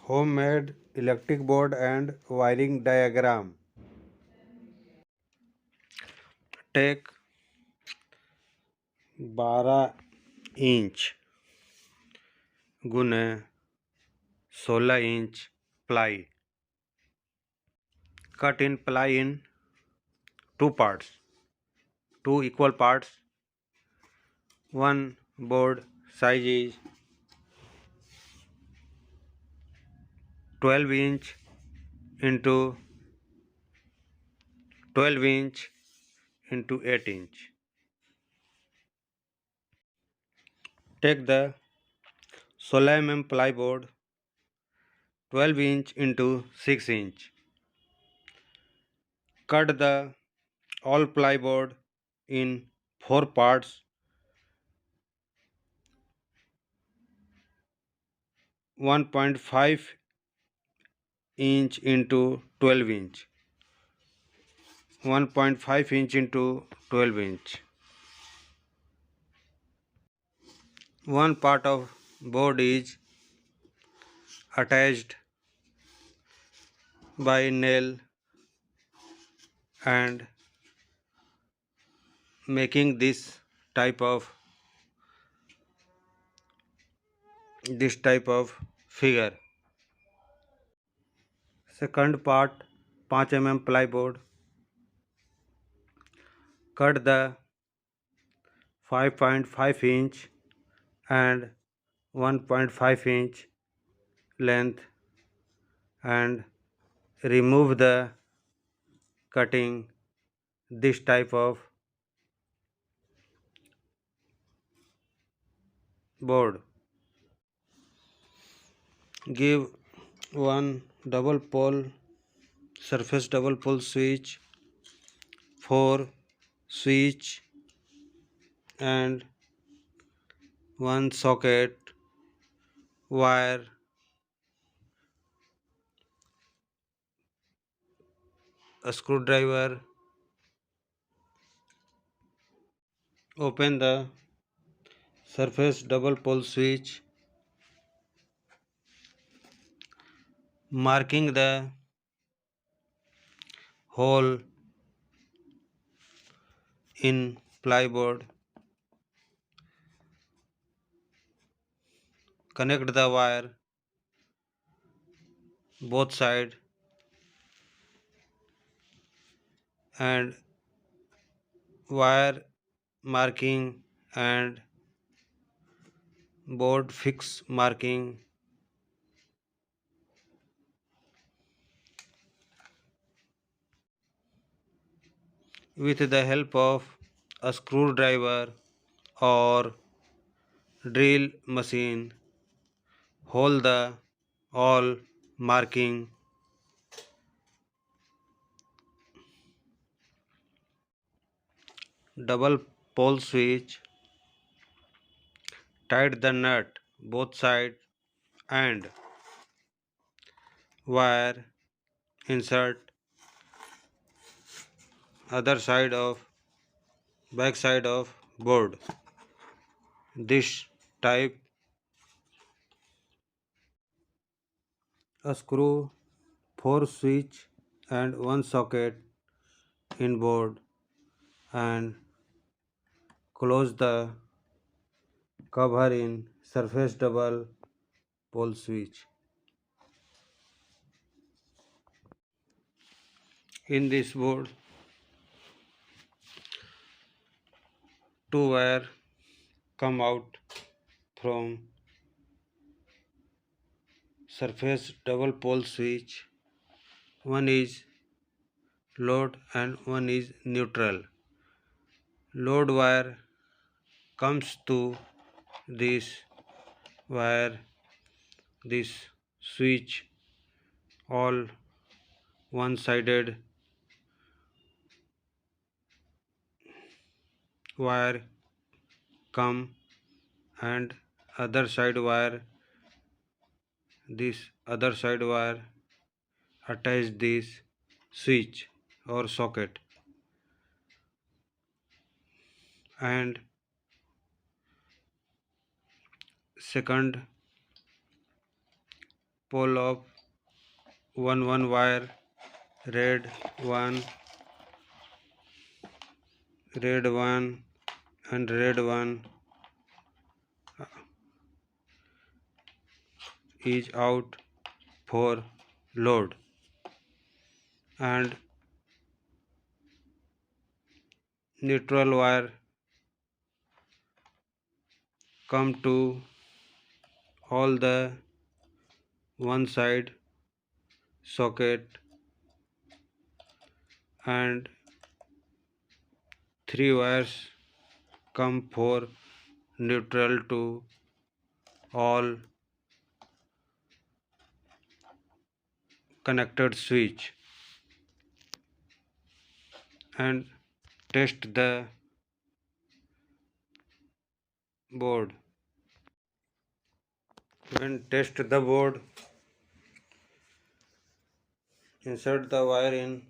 Homemade electric board and wiring diagram. Take 12 inch गुने 16 inch ply. Cut in ply in two parts, two equal parts. One board size is 12 inch into 12 inch into 8 inch. Take the 16 ply board 12 inch into 6 inch. Cut the all ply board in 4 parts. 1.5 inch into 12 inch. 1.5 inch into 12 inch. One part of board is attached by nail and making this type of figure. Second part 5 plyboard. Cut the 5.5 inch and 1.5 inch length and remove the cutting this type of board. Give one double pole surface double pole switch, 4 switch and one socket, wire, a screwdriver. Open the surface double pole switch, marking the hole in plyboard. Connect the wire both side and wire marking and board fix marking. With the help of a screwdriver or drill machine, hold the all marking. Double pole switch, tight the nut both sides and wire insert other side of back side of board. This type a screw, 4 switch and one socket in board and close the cover in surface double pole switch. In this board, two wire come out from surface double pole switch. One is load and one is neutral. Load wire comes to this wire, this switch, all one-sided wire come and other side wire, this other side wire attach this switch or socket and second pole of one wire, red one, red one, and red one is out for load, and neutral wire come to all the one side socket, and three wires come for neutral to all connected switch, and test the board. When test the board, insert the wire in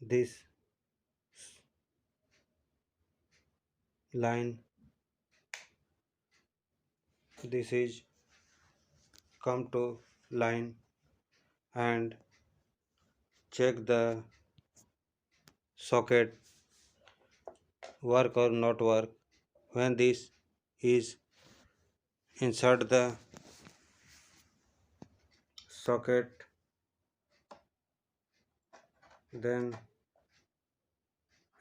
this line. This is come to line, and check the socket work or not work. When this is insert the socket, then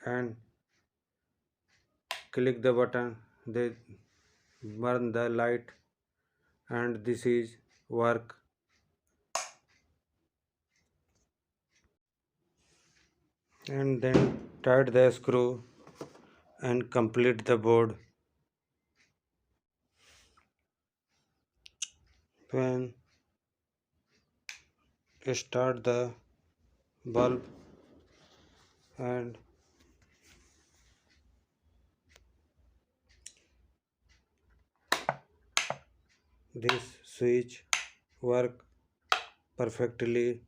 and click the button, they burn the light, and this is work. And then tight the screw and complete the board. When start the bulb, and this switch work perfectly